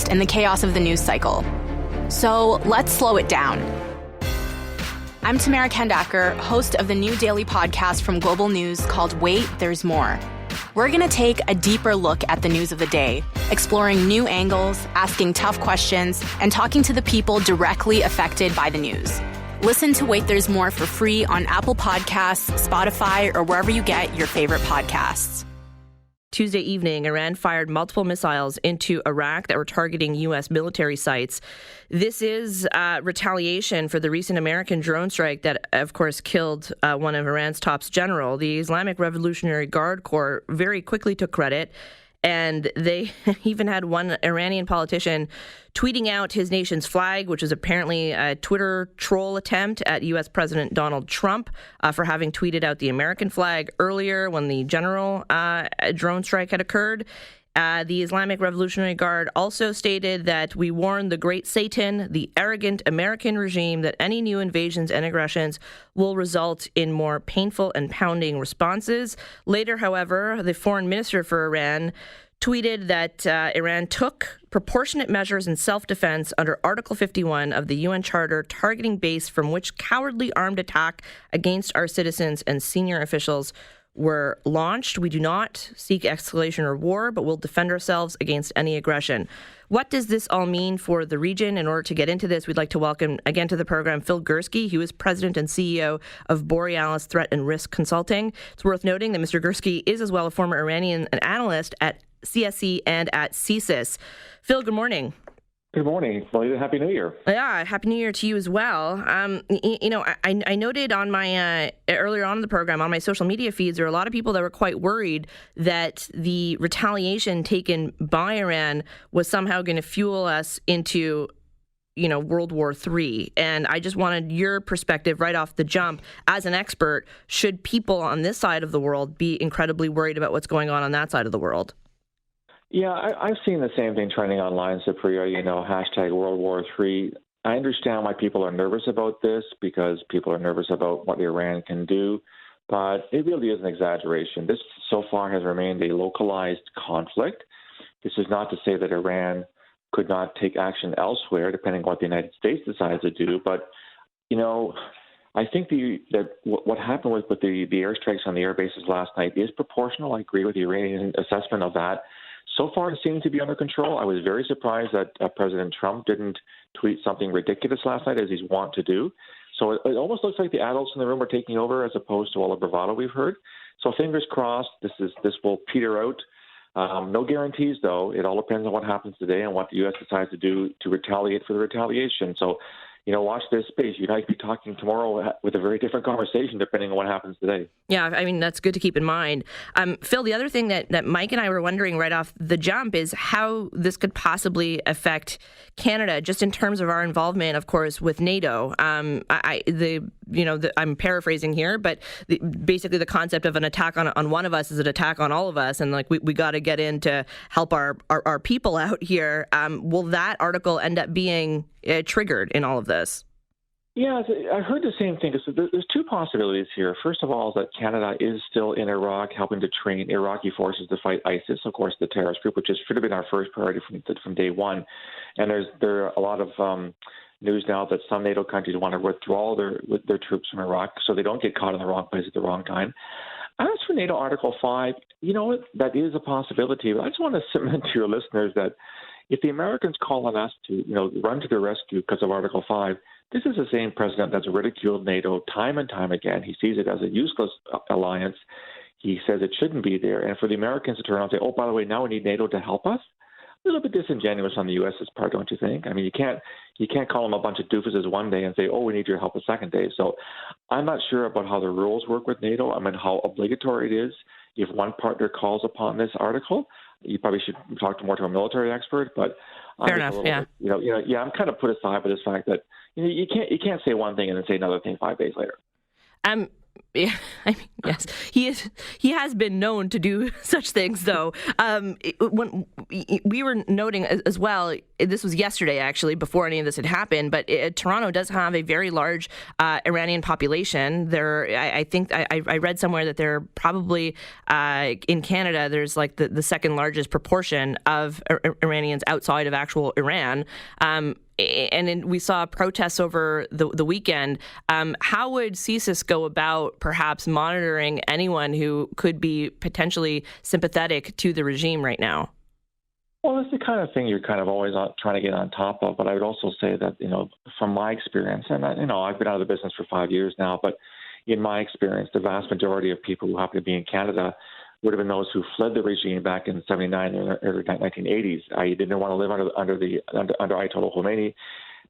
lost in the chaos of the news cycle. So let's slow it down. I'm Tamara Kendacker, host of the new daily podcast from Global News called Wait, There's More. We're going to take a deeper look at the news of the day, exploring new angles, asking tough questions, and talking to the people directly affected by the news. Listen to Wait, There's More for free on Apple Podcasts, Spotify, or wherever you get your favorite podcasts. Tuesday evening, Iran fired multiple missiles into Iraq that were targeting U.S. military sites. This is retaliation for the recent American drone strike that, of course, killed one of Iran's top generals. The Islamic Revolutionary Guard Corps very quickly took credit, and they even had one Iranian politician tweeting out his nation's flag, which is apparently a Twitter troll attempt at U.S. President Donald Trump for having tweeted out the American flag earlier when the general drone strike had occurred. The Islamic Revolutionary Guard also stated that we warn the great Satan, the arrogant American regime, that any new invasions and aggressions will result in more painful and pounding responses. Later, however, the foreign minister for Iran tweeted that Iran took proportionate measures in self-defense under Article 51 of the UN Charter, targeting base from which cowardly armed attack against our citizens and senior officials were launched. We do not seek escalation or war, but will defend ourselves against any aggression. What does this all mean for the region? In order to get into this, we'd like to welcome again to the program Phil Gurski. He was president and CEO of Borealis Threat and Risk Consulting. It's worth noting that Mr. Gurski is as well a former Iranian analyst at CSE and at CSIS. Phil, good morning. Good morning. Well, Happy New Year. Yeah, Happy New Year to you as well. I noted on my earlier on in the program on my social media feeds, there are a lot of people that were quite worried that the retaliation taken by Iran was somehow going to fuel us into World War III. And I just wanted your perspective right off the jump as an expert. Should people on this side of the world be incredibly worried about what's going on that side of the world? Yeah, I've seen the same thing trending online, Supriya, hashtag World War III. I understand why people are nervous about this because people are nervous about what Iran can do, but it really is an exaggeration. This so far has remained a localized conflict. This is not to say that Iran could not take action elsewhere, depending on what the United States decides to do, but, I think that what happened with the airstrikes on the air bases last night is proportional. I agree with the Iranian assessment of that. So far, it seems to be under control. I was very surprised that President Trump didn't tweet something ridiculous last night, as he's wont to do. So it almost looks like the adults in the room are taking over as opposed to all the bravado we've heard. So fingers crossed, this will peter out. No guarantees, though. It all depends on what happens today and what the U.S. decides to do to retaliate for the retaliation. So, watch this space. You might be talking tomorrow with a very different conversation depending on what happens today. Yeah, that's good to keep in mind. Phil, the other thing that Mike and I were wondering right off the jump is how this could possibly affect Canada, just in terms of our involvement, of course, with NATO. I'm paraphrasing here, but basically the concept of an attack on one of us is an attack on all of us, and we got to get in to help our people out here. Will that article end up being triggered in all of this? Yeah, I heard the same thing. So there's two possibilities here. First of all, is that Canada is still in Iraq helping to train Iraqi forces to fight ISIS, of course, the terrorist group, which should have been our first priority from day one. And there are a lot of news now that some NATO countries want to withdraw their troops from Iraq so they don't get caught in the wrong place at the wrong time. As for NATO Article 5, that is a possibility. But I just want to submit to your listeners that if the Americans call on us to, run to their rescue because of Article 5, this is the same president that's ridiculed NATO time and time again. He sees it as a useless alliance. He says it shouldn't be there. And for the Americans to turn around and say, oh, by the way, now we need NATO to help us, a little bit disingenuous on the U.S.'s part, don't you think? I mean, you can't call them a bunch of doofuses one day and say, oh, we need your help a second day. So I'm not sure about how the rules work with NATO. I mean, how obligatory it is. If one partner calls upon this article, you probably should talk more to a military expert. But fair enough. Yeah. I'm kind of put aside by this fact that you can't say one thing and then say another thing 5 days later. Yeah, I mean, yes, he has been known to do such things, though. When we were noting as well, this was yesterday, actually, before any of this had happened, but Toronto does have a very large Iranian population. I think I read somewhere that they're probably, in Canada, there's like the second largest proportion of Iranians outside of actual Iran. And then we saw protests over the weekend. How would CSIS go about perhaps monitoring anyone who could be potentially sympathetic to the regime right now? Well, it's the kind of thing you're kind of always trying to get on top of. But I would also say that, from my experience, and I've been out of the business for 5 years now, but in my experience, the vast majority of people who happen to be in Canada would have been those who fled the regime back in '79 or early 1980s. I didn't want to live under Ayatollah Khomeini,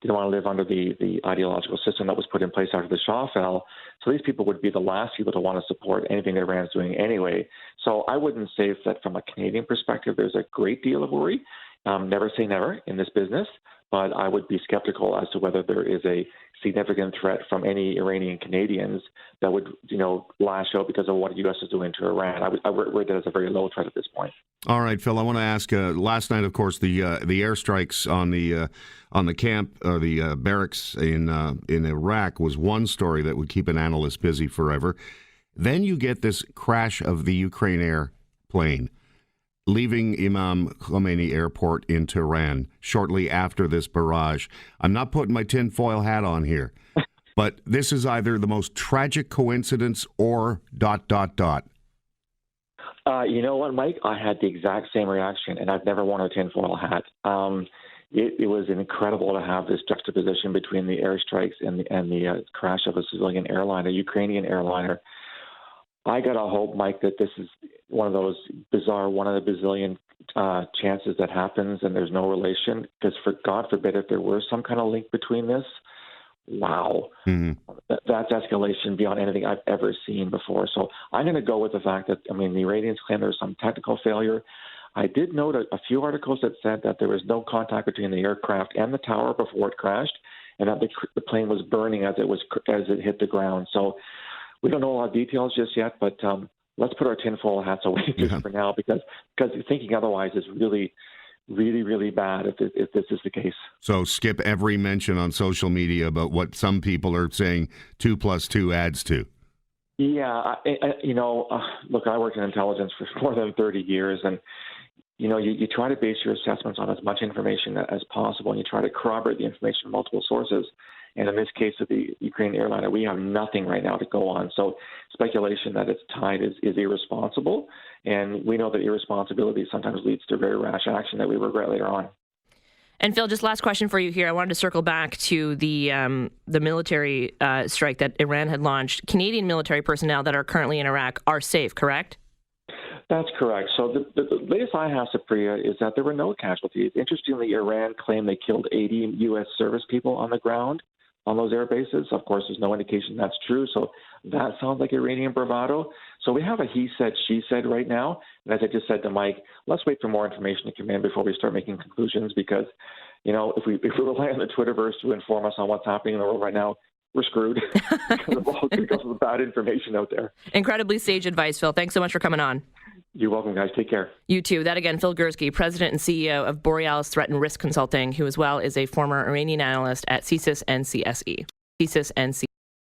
didn't want to live under the ideological system that was put in place after the Shah fell. So these people would be the last people to want to support anything Iran's doing anyway. So I wouldn't say that from a Canadian perspective, there's a great deal of worry. Never say never in this business, but I would be skeptical as to whether there is a significant threat from any Iranian Canadians that would, lash out because of what the U.S. is doing to Iran. I would rate that as a very low threat at this point. All right, Phil. I want to ask. Last night, of course, the airstrikes on the camp, the barracks in Iraq was one story that would keep an analyst busy forever. Then you get this crash of the Ukraine airplane leaving Imam Khomeini Airport in Tehran shortly after this barrage. I'm not putting my tinfoil hat on here, but this is either the most tragic coincidence or ... You know what, Mike? I had the exact same reaction, and I've never worn a tinfoil hat. It was incredible to have this juxtaposition between the airstrikes and the crash of a civilian airliner, a Ukrainian airliner. I got to hope, Mike, that this is one of those bizarre, one of the bazillion chances that happens and there's no relation. Because for God forbid, if there were some kind of link between this, wow, that's escalation beyond anything I've ever seen before. So I'm going to go with the fact that, the Iranians claim there was some technical failure. I did note a few articles that said that there was no contact between the aircraft and the tower before it crashed, and that the plane was burning as it hit the ground. So we don't know a lot of details just yet, but let's put our tinfoil hats away for now, because thinking otherwise is really, really, really bad if this is the case. So skip every mention on social media about what some people are saying 2 + 2 adds to. Yeah, look, I worked in intelligence for more than 30 years, and you try to base your assessments on as much information as possible, and you try to corroborate the information from multiple sources. And in this case of the Ukrainian airliner, we have nothing right now to go on. So speculation that it's tied is irresponsible. And we know that irresponsibility sometimes leads to very rash action that we regret later on. And Phil, just last question for you here. I wanted to circle back to the military strike that Iran had launched. Canadian military personnel that are currently in Iraq are safe, correct? That's correct. So the latest I have, Supriya, is that there were no casualties. Interestingly, Iran claimed they killed 80 U.S. service people on the ground on those air bases. Of course, there's no indication that's true. So that sounds like Iranian bravado. So we have a he said, she said right now. And as I just said to Mike, let's wait for more information to come in before we start making conclusions, because, if we rely on the Twitterverse to inform us on what's happening in the world right now, we're screwed because of the bad information out there. Incredibly sage advice, Phil. Thanks so much for coming on. You're welcome, guys. Take care. You too. That again, Phil Gurski, President and CEO of Borealis Threat and Risk Consulting, who as well is a former Iranian analyst at CSIS and CSE. CSIS and CSE.